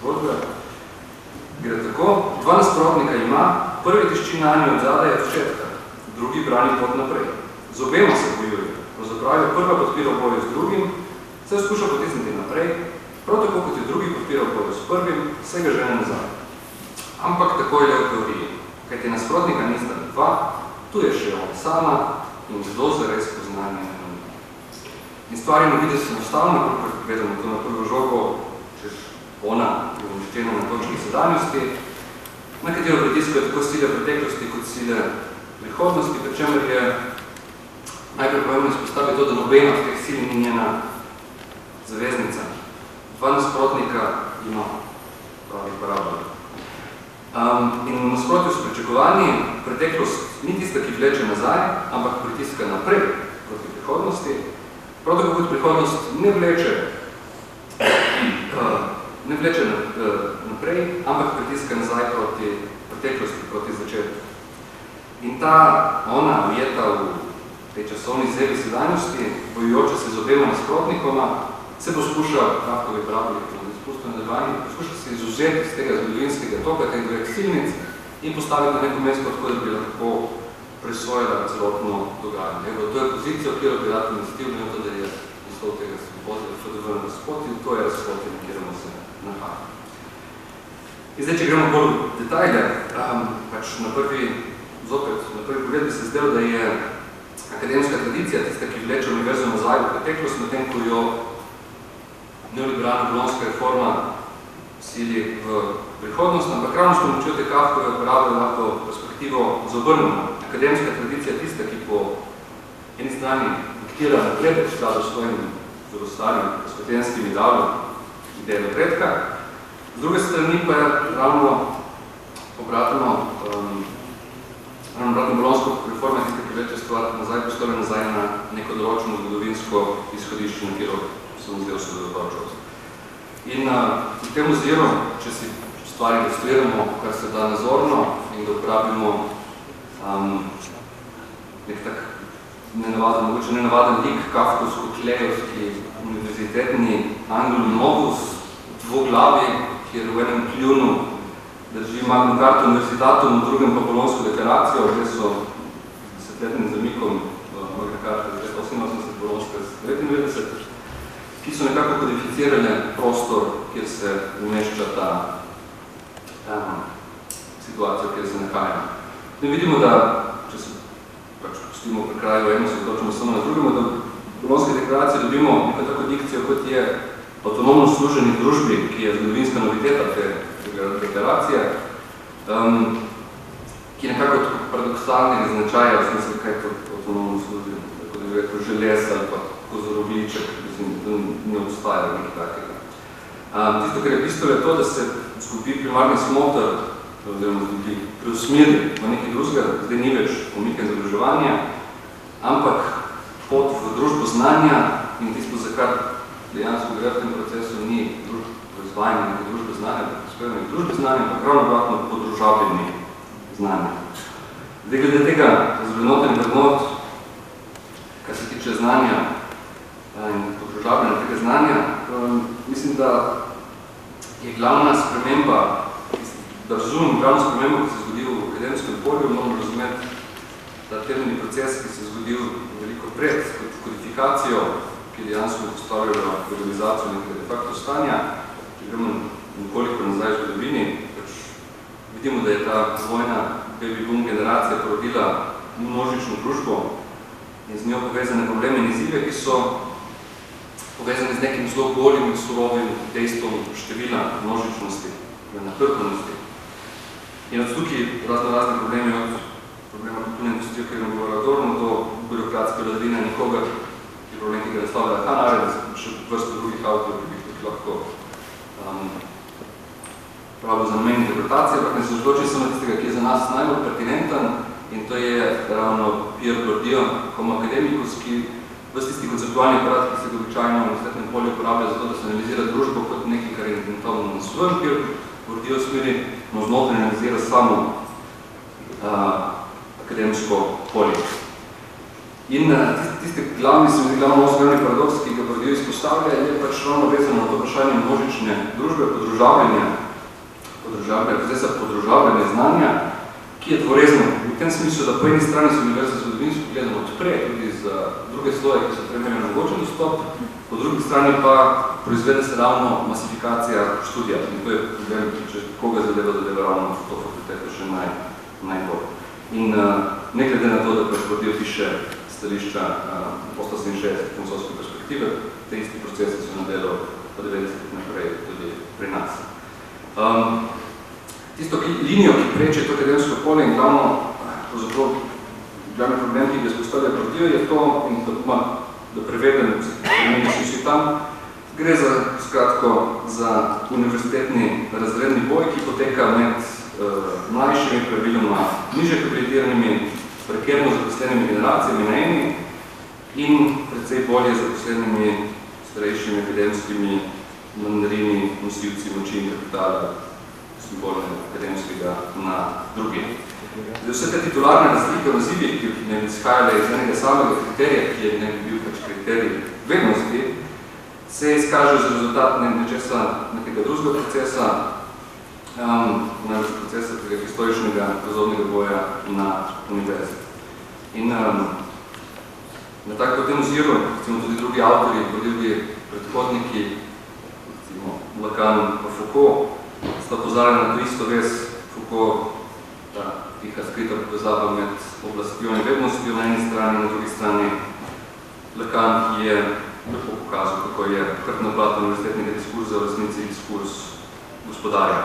zgodbe, gre tako, dva nasprotnika ima, prvi tišči nanjo od zadaj od začetka, drugi brani pot naprej. Z obema se bojuje, pravzaprav prva podpira boju z drugim, se skuša potisniti naprej, prav tako kot je drugi podpira boju s prvim, se ga žene nazaj. Ampak tako je le v teoriji, kajti nasprotnika nista dva, tu je še on sama in kdo zares poznanje ne nami. In stvar je videti enostavno, ko gledamo to na prvo žogo, češ ona je umeščena na točki sedanjosti, na katero pritiskajo tako sile preteklosti kot sile prihodnosti, pri čemer je najprej pomembno izpostaviti to, da nobena od teh sil ni njena zaveznica. Dva nasprotnika ima, pravi parabola. In v nasprotju s pričakovanji, preteklost ni tista, ki vleče nazaj, ampak pritiska naprej proti prihodnosti. prihodnosti. Prav tako kot prihodnost ne vleče naprej, ampak pritiska nazaj proti preteklosti, proti začetku. In ta ona ujeta v tej časovni zevi sedanjosti, bojujoča se z obema nasprotnikoma, se poskuša, Kafkovi pravili, poskuša se izuzeti iz tega zgodovinskega toka, teh dveh silnic in postaviti na neko mesto, tako da bi lahko presojala celotno dogajanje. To je pozicijo, kjer bi rad umestil, ne to, da je naslov tega FDV na razpotju, to je razpotje, na kjeremu se nahaja. In zdaj, če gremo bolj v detajle, pač na prvi pogled bi se zdel, da je akademska tradicija tista, ki vleče univerzo nazaj v preteklost, medtem ko jo neoliberalna bolonska reforma sili v prihodnost, ampak ravno s pomočjo te Kafkove uporabe lahko perspektivo zobrnemo. Akademska tradicija tista, ki po eni strani diktira napredek v skladu s svojim ostalim osvetljenskim idealom ideje napredka, z druge strani pa je ravno obratno bolonsko reforma tista, ki vleče stvar nazaj, postavlja nazaj na neko določeno zgodovinsko izhodišče, na kjer sem zdaj osredotočil. In v tem oziru, če si stvari ilustriramo, kar se da nazorno in da uporabimo nek tak mogoče nenavaden lik, kafkovsko-klejovski univerzitetni anglo novus, dvoglavi, kjer v enem kljunu drži Magna Carta Universitatum, v drugem pa Bolonsko deklaracijo, kde so desetletnim zamikom Magna Carta 1988, Bolonska 1999, ki so nekako kodificirale prostor, kjer se umešča ta situacija, kjer se nahaja. Ne vidimo, da, če se pač pustimo pri kraju eno, se točimo samo na drugemu, da v Bolonske deklaracije dobimo neko tako dikcijo, kot je avtonomno služeni družbi, ki je zgodovinska noviteta te deklaracije, ki je nekako paradoksalnega značaja, v smislu, kaj je to avtonomno služeni, tako da bi rekel želes ali pa kozorogliček, da ne obstaja nekaj takega. Tisto, kar je bistvo, je to, da se zgubi primarni smotr, oziroma zgubi preusmeri v nekaj drugega, zdaj ni več pomika izobraževanja, ampak pot v družbo znanja in tisto, za kar dejansko gre v tem procesu, ni proizvajanje nekaj družbe znanja, prispevanje družbe znanja, ampak ravno obratno podružavljanje znanja. Zdaj, glede tega zvrnotenja vrednot, kar se tiče znanja in podružavljanja tega znanja, mislim, da je glavna sprememba, da razumem glavno spremembo, ki se zgodil v akademskem polju, moramo razumeti ta temeljni proces, ki se zgodil veliko pred kodifikacijo, ki dejansko postavljajo globalizacijo nekaj de facto stanja. Če gremo nekoliko nazaj v zgodovini, pač vidimo, da je ta vojna baby boom generacija porodila množično družbo in z njo povezane probleme in izzive, ki so povezani z nekim zelo golim in surovim dejstvom števila množičnosti, natrpanosti. In od tukaj razne probleme, od problema kulturne industrije, ki je govorila Adorno, do birokratske vladavine nekoga, ki je problem, ki ga nastavlja Han Arendt, še vrsto drugih avtorjev, ki bi tudi lahko pravil za namen interpretacije, ampak ne se odloči samo tistega, ki je za nas najbolj pertinenten, in to je ravno Pierre Bourdieu, homo academicus, ki ves tisti konceptualni aparat, ki se ga običajno v univerzitetnem polju uporablja za to, da se analizira družbo kot nekaj, kar je inventovno na svojem. Pierre Bourdieu smeri možnotno analizira samo akademsko polje. In tiste glavni osnovni paradoks, ki ga Bourdieu izpostavlja, je pač ravno vezano na to vprašanje množične družbe, podružavljanja znanja, ki je dvorezno v tem smislu, da po eni strani se univerza zgodovinsko gledamo odpre tudi za druge sloje, ki so premerno mogočen dostop, po drugi strani pa proizvede se ravno masifikacija študija. In to je problem, če koga zadeva ravno to fakulteto še najbolj. In ne glede na to, da pač Bourdieu piše stališča po 167 filozofske perspektive, te isti procesi so na delu po 90 naprej tudi pri nas. Tisto linijo, ki preče to akademsko polje in glavni problem, ki ga spostavlja Bourdieu, je to, in da prevedem, vsi tam, gre za, skratko, za univerzitetni razredni boj, ki poteka med mlajšimi, praviloma niže habilitiranimi, prekerno zaposlenimi generacijami na eni in precej bolje zaposlenimi starejšimi akademskimi mandarini, nosilci moči in kapitala, simbolne akademskega na drugi. Vse te titularne razlike v nazivih, ki ne bi izhajale iz enega samega kriterija, ki je ne bi bil pač kriterij vednosti, se izkaže z rezultat nekega drugega procesa, procesa tega historičnega razhodnega boja na univerzi. In na tak potem oziru, recimo tudi drugi avtori, drugi predhodniki, recimo Lacan pa Foucault, sta pozarjali na to isto vez. Foucault, ta tiha skrita povezava med oblastjo in vednostjo na eni strani, na drugi strani Lacan je lepo pokazal, kako je krtna plata univerzitetnega diskurza v resnici diskurs gospodarja.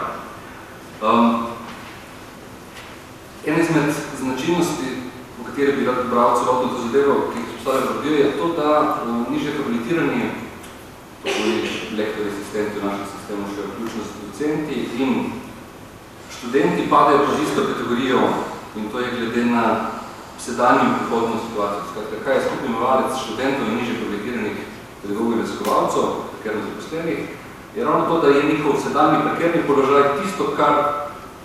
Ena izmed značilnosti, v kateri bi rad bral celotno to zadevo, ki jih postavlja probio, je to, da nižje habilitirani, to je lektori, asistenti v našem sistemu, še vključno s docenti in študenti padajo pod isto kategorijo in to je glede na sedanjo in prihodno situacijo. Skratka, kaj je skupni imenovalec študentov in nižje habilitiranih pedagogov in raziskovalcev, prekerno zaposlenih, je ravno to, da je njihov sedanji prekerni položaj tisto, kar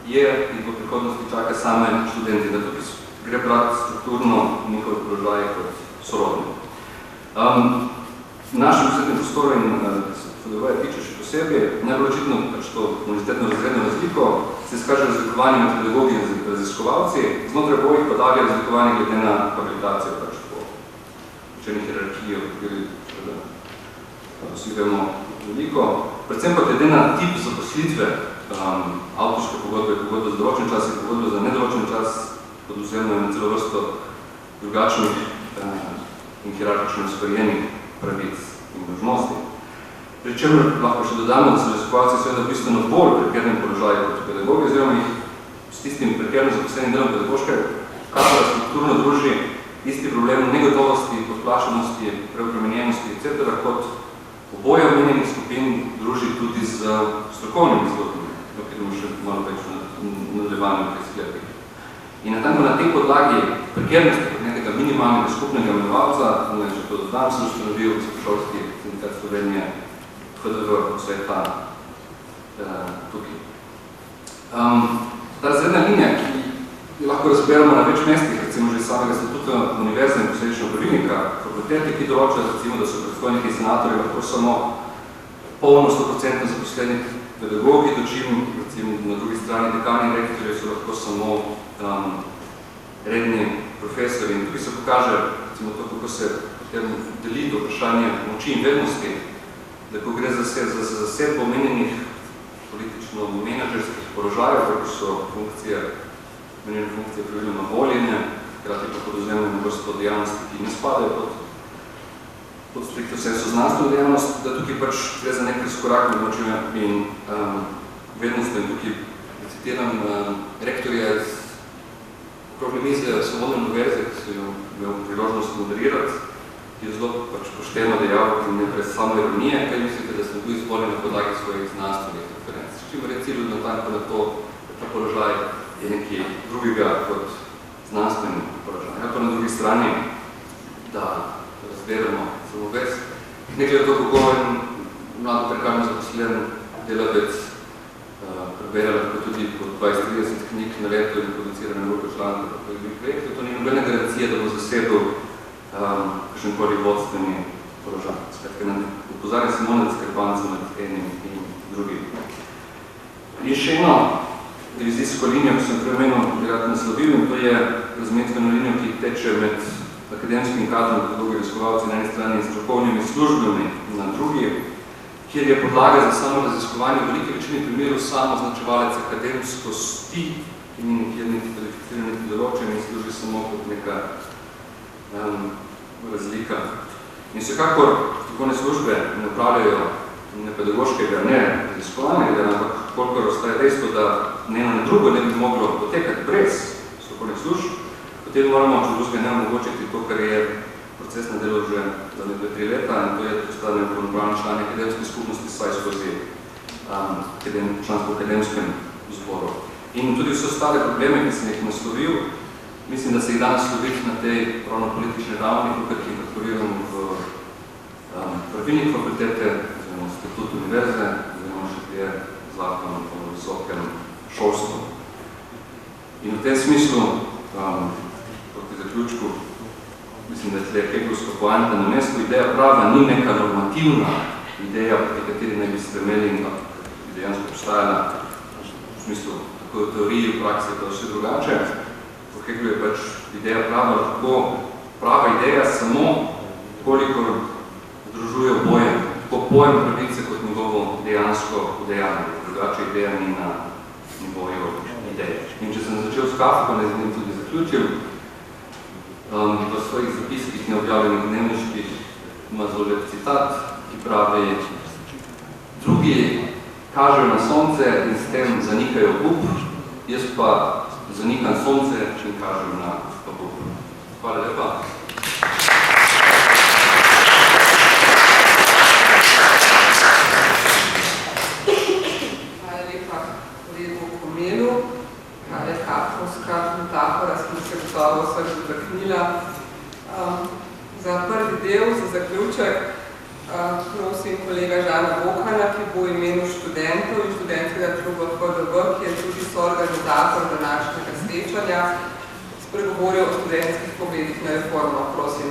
je in v prihodnosti čaka same študenti, da tukaj gre brati strukturno njihove položaje kot sorodni. V našem univerzitetnem prostoru in FDV tiče še posebej, najbolj očitno pač to univerzitetno razredno razliko se izkaže razlikovanje med pedagogi in raziskovalci, znotraj bojih pa dalje razlikovanje glede na habilitacijo, pač po učenih hierarhijo, kateri vsi vemo veliko. Predvsem pa glede na tip zaposlitve, avtorske pogodbe, pogodbe za določen čas in pogodbe za nedoločen čas, podvzemno na celo vrsto drugačnih in hierarhično uspojenih pravic in možnosti. Pri čemer lahko še dodamo, da so raziskovalci seveda bistveno bolj prekernem položaju kot pedagogi, oziroma jih s tistim prekerno zaposlenim delom pedagoškega kadra strukturno druži isti problem negotovosti, podplašenosti, preobremenjenosti, etc., kot oboje omenjenih skupin druži tudi z strokovnimi zgodbami, o katerem še malo več nadaljevanju pri sklepih. In na tej podlagi prekernosti kot nekega minimalnega skupnega imenovalca, že to dodam, sem ustanovil Visokošolski sindikat Slovenije, FDV, vse ta tukaj. Ta razredna linija, ki jo lahko razberemo na več mestih, recimo že samega statuta univerze in posledično pravilnika, fakultete, ki določajo, recimo, da so predstojniki in senatorji lahko samo polno 100% zaposleni pedagogi, dočim, recimo, na drugi strani dekani in rektorji so lahko samo redni profesori. In tukaj se pokaže, recimo, to, kako se deli to vprašanje moči in vednosti, da ko gre za zasedbo omenjenih politično-menedžerskih položajev, kako so menjene funkcije pravilno voljene, hkrati pa podozemljene vrsto dejavnosti, ki ne spadajo pod strikto sensu znanstveno dejavnost, da tukaj pač gre za nekaj skorak med močjo in vednostjo. In tukaj citiram rektorja iz okrogle mize Svobodne univerze, ki so jo imel priložnost moderirati, ki je zelo pač pošteno dejal in ne brez samo ironije, kaj mislite, da sem bil izvoljen na podlagi svojih znanstvenih referenc. S čimer je cilj natanko na to, da ta položaj je nekaj drugega kot znanstveni položaj. Ja, pa na drugi strani, da razberemo samo vez, nekaj je to, kako en mlado prekarno zaposlen delavec prebere lahko tudi po 20-30 knjig na leto in producirane vrlo članke, kako je bil projekt, to ni nobene garancije, da bo zasedel kakšenkoli vodstveni položaj. Skratka, upozarjam samo na diskrepanco med enim in drugim. In še eno divizijsko linijo, ki sem premenil rad naslovil, in to je razmetveno linijo, ki teče med akademskim kadrom, pedagogi raziskovalci na eni strani in strokovnimi službami na drugi, kjer je podlaga za samo raziskovanje v veliki večini primerov samo označevalec akademskosti, ki ni nekjer niti kvalificiran, niti določen in služi samo kot neka razlika. In vsekakor strokovne službe ne upravljajo ne pedagoškega, ne raziskovanega, ampak kolikor ostaje dejstvo, da eno na drugo ne bi moglo potekati brez strokovnih služb, potem moramo če drugega ne omogočiti to, kar je procesno delo že za 2-3 leta in to je postane polnopravni člani akademske skupnosti, saj skozi članstvo v akademskem zboru. In tudi vse ostale probleme, ki sem jih naslovil, Mislim, da se jih danes sloviti na tej pravno-politični ravni, kot jih inkorporiramo v pravilnik fakultete, oziroma statut univerze, oziroma še dve zakon o visokem šolstvu. In v tem smislu, proti zaključku, mislim, da je tle Hegelovska poanta na mestu, ideja prava ni neka normativna ideja, proti kateri ne bi stremeli in bi dejansko obstajala v smislu tako v teoriji, v praksi, pa vse drugače. Po Hegelu je pač ideja prava lahko prava ideja samo, kolikor združuje oboje, tako pojem pravice kot njegovo dejansko udejanje. Drugače ideja ni na nivoju ideje. In če sem začel s Kafko, ne z njim tudi zaključil, v svojih zapiskih neobjavljenih dnevniških ima zelo lep citat, ki pravi: drugi kažejo na sonce in s tem zanikajo up, jaz pa zanikam sonce in kažem na up. Hvala lepa. Hvala lepa kolegu Komelu. Kaj je kafkovska metafora, s tem se gotovo vseh dotaknila. Za prvi del, za zaključek, prosim kolega Žana Vokana, ki bo v imenu študentov in študentskega kluba FDV, ki je tudi soorganizator današnjega srečanja, spregovoril o študentskih pogledih na reformo. Prosim.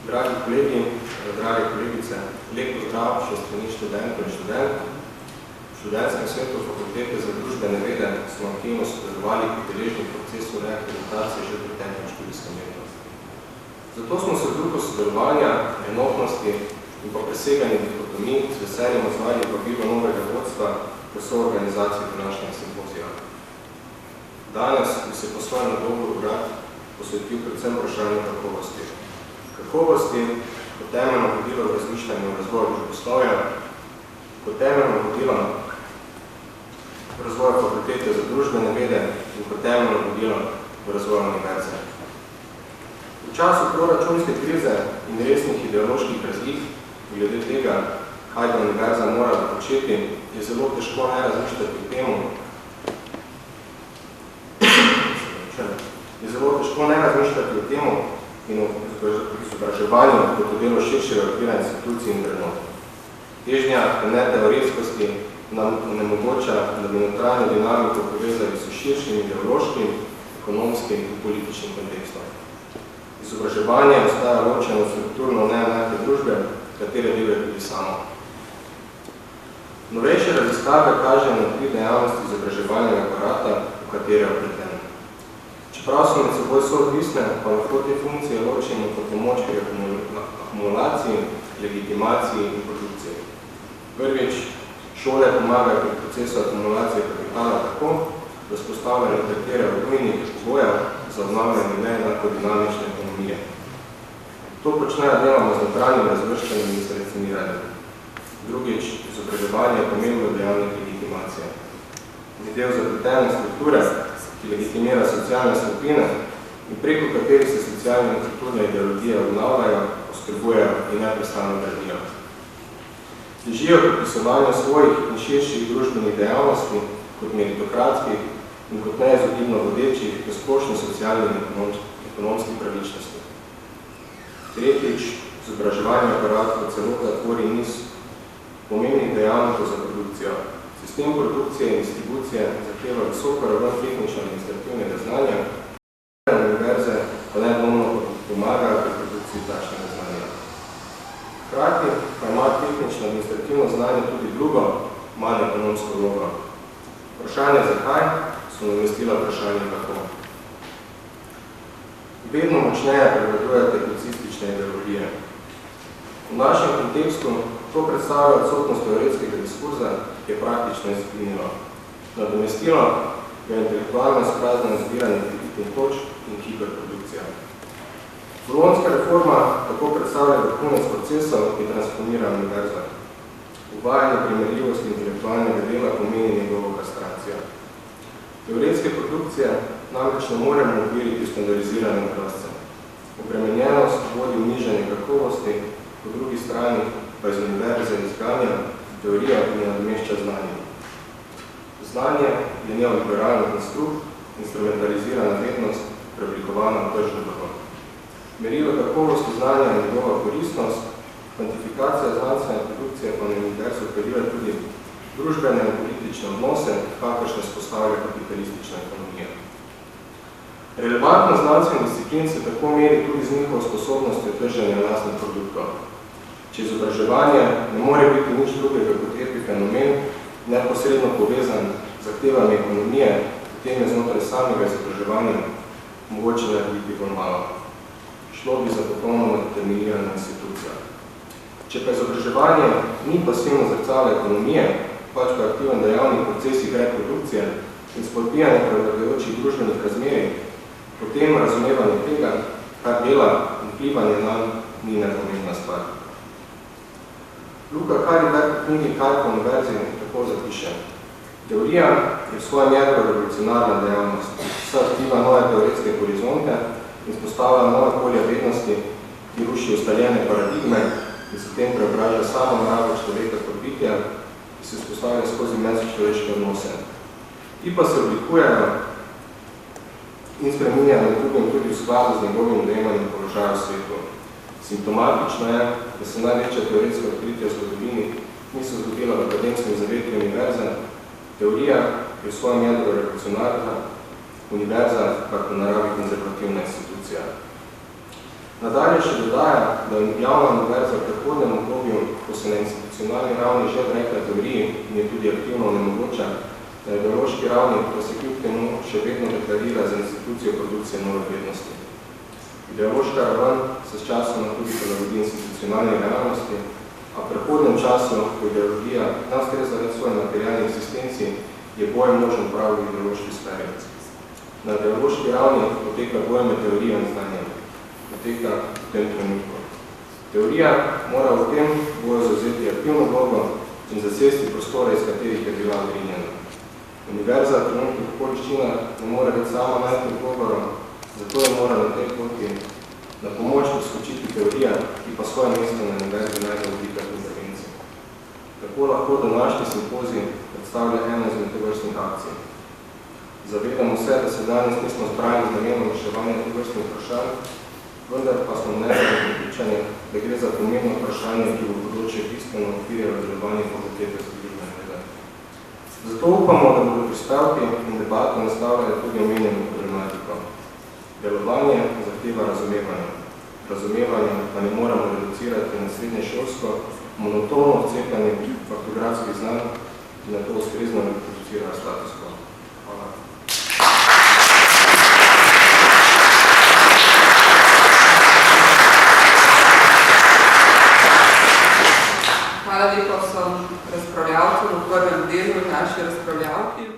Dragi kolegi, drage kolegice, lep pozdrav še strani študentov in študentk. V študentskem svetu Fakultete za družbene vede smo aktivno sodelovali pri deležnem procesu reakreditacije že v preteklem študijskem letu. Zato smo se v duhu sodelovanja, enotnosti in pa preseganja dikotomij z veseljem odzvali vabilo novega vodstva v soorganizaciji današnjega simpozija. Danes bi se po svojem dolgu urad posvetil predvsem vprašanju kakovosti. Kakovosti kot temeljno vodilo v razmišljanju o razvoju družboslovja, kot temeljno vodilo v razvoju Fakultete za družbene vede in kot temeljno vodilo v razvoju univerze. V času proračunske krize in resnih ideoloških razlik glede tega, kaj bi univerza morala početi, je zelo težko ne razmišljati o temu, in o izobraževanju kot o delu širšega okvira institucij in vrednot. Težnja neteoretskosti nam onemogoča, da bi notranjo dinamiko povezali s širšim ideološkim, ekonomskim in političnim kontekstom. Izobraževanje ostaja ločeno strukturno neenake družbe, katere del je tudi samo. Novejše raziskave kažejo na 3 dejavnosti izobraževalnega aparata, v katere je opleteno. Čeprav so med seboj soodvisne, pa lahko te funkcije ločimo po pomoč pri akumulaciji, legitimaciji in produkciji. Prvič, šole pomagajo pri procesu akumulacije kapitala tako, da vzpostavljajo nekatere od nujnih pogojev za obnavljanje neenako dinamične ekonomije. To počnejo deloma z notranjim razvrščanjem in selekcioniranjem. Drugič, izobraževanje je pomembno dejavnik legitimacije. Del zapletene strukture, ki legitimira socialne skupine in preko katerih se socialne in kulturne ideologije obnavljajo, oskrbujejo in neprestano gradijo. Težijo k opisovanju svojih in širših družbenih dejavnosti kot meritokratskih in kot neizogibno vodečih v splošni socialni in ekonomski pravičnosti. Tretjič, izobraževanje aparat kot celota tvori niz pomembnih dejavnikov za produkcijo. Sistem produkcije in distribucije zahteva visoko raven tehnično-administrativnega znanja, univerze pa nedvomno pomagajo pri produkciji takšnega znanja. Hkrati pa ima tehnično-administrativno znanje tudi drugo, manj ekonomsko vlogo. Vprašanje zakaj so namestila vprašanje kako. Vedno močneje prevladujejo tehnicistične ideologije. V našem kontekstu to predstavlja odsotnost teoretskega diskurza, ki je praktično izginilo. Nadomestilo je intelektualno izpraznjeno zbiranje kritnih točk in hiperprodukcija. Bolonjska reforma tako predstavlja vrhunec procesov, ki transponira univerzo. Uvajanje primerljivosti intelektualnega dela pomeni njegovo kastracijo. Teoretske produkcije namreč ne moremo odviriti standardiziranim obrazcem. Obremenjenost vodi v nižanje kakovosti, po drugi strani pa iz univerze izganja teorija, ki nadomešča znanje. Znanje je neoliberalni konstrukt, instrumentalizirana vednost, preoblikovana v tržno dobro. Merilo kakovosti znanja je njegova koristnost, kvantifikacija znanstvene produkcije pa na univerzu operira tudi družbene in politične odnose, kakršne spostavlja kapitalistična ekonomija. Relevantnost znanstvenih disciplin se tako meri tudi z njihovo sposobnostjo trženja lastnih produktov. Če izobraževanje ne more biti nič drugega kot epifenomen, neposredno povezan z zahtevami ekonomije, potem je znotraj samega izobraževanja mogoče narediti bolj malo. Šlo bi za popolnoma determinirana institucija. Če pa izobraževanje ni pasivno zrcalo ekonomije, pač pa aktiven dejavnik procesih reprodukcije in spodbijanje prevladujočih družbenih razmerij, potem razumevanje tega, kar dela in vplivanje nam, ni nepomembna stvar. Luka Kariberg v knjigi Kaj po univerzi tako zapiše. Teorija je v svojem jedru revolucionarna dejavnost, saj odkriva nove teoretske horizonte in spostavlja nove polja vednosti, ki ruši ustaljene paradigme in se tem preobraža samo naravo človeka kot bitja, ki se spostavlja skozi medčloveške odnose. Ti pa se oblikujejo in spreminjajo drugim tudi v skladu z njegovim dojemanjem položaja v svetu. Simptomatično je, da se največja teoretska odkritja v zgodovini niso zgodila v akademskem zavetju univerze, teorija je v svojem jedru revolucionarna, univerza pa po naravi konzervativna institucija. Nadalje še dodaja, da javna univerza v prehodnem obdobju, ko se na institucionalni ravni že odrekla teoriji in je tudi aktivno onemogoča, na ideološki ravni pa se kljub temu še vedno deklarira za institucijo produkcije nove vrednosti. Ideološka raven se s časoma tudi prilagodi institucionalni realnosti, a v prehodnem času, ko ideologija ne ustreza več svoje materialne eksistenci, je boj možen prav v ideološki sferi. Na ideološki ravni poteka boj med teorijo in znanjem. Poteka v tem trenutku. Teorija mora v tem boju zavzeti aktivno vlogo in zasesti prostore, iz katerih je bila odrinjena. Univerza v trenutnih okoliščinah ne more več sama najti odgovorov, zato je mora na tej poti na pomoč poskočiti teorija, ki pa svoje mesto na univerzi najde v oblikah intervencij. Tako lahko današnji simpozij predstavlja eno izmed tovrstnih akcij. Zavedamo se, da se danes nismo zbrali z namenom reševanja tovrstnih vprašanj, vendar pa smo mnenjeni prepričani, da gre za pomembno vprašanje, ki bo področje bistveno odpiralo delovanje fakultete za družbene vede. Zato upamo, da bodo prispevki in debate nastavljali tudi omenjeno problematiko. Delovanje zahteva razumevanje. Razumevanje pa ne moramo reducirati na srednješolsko, monotono odcepanje faktografskih znanj in na to ustrezno reproducira status quo. Hvala. Hvala lepa vsem razpravljavcem v prvem delu in naši razpravljavki.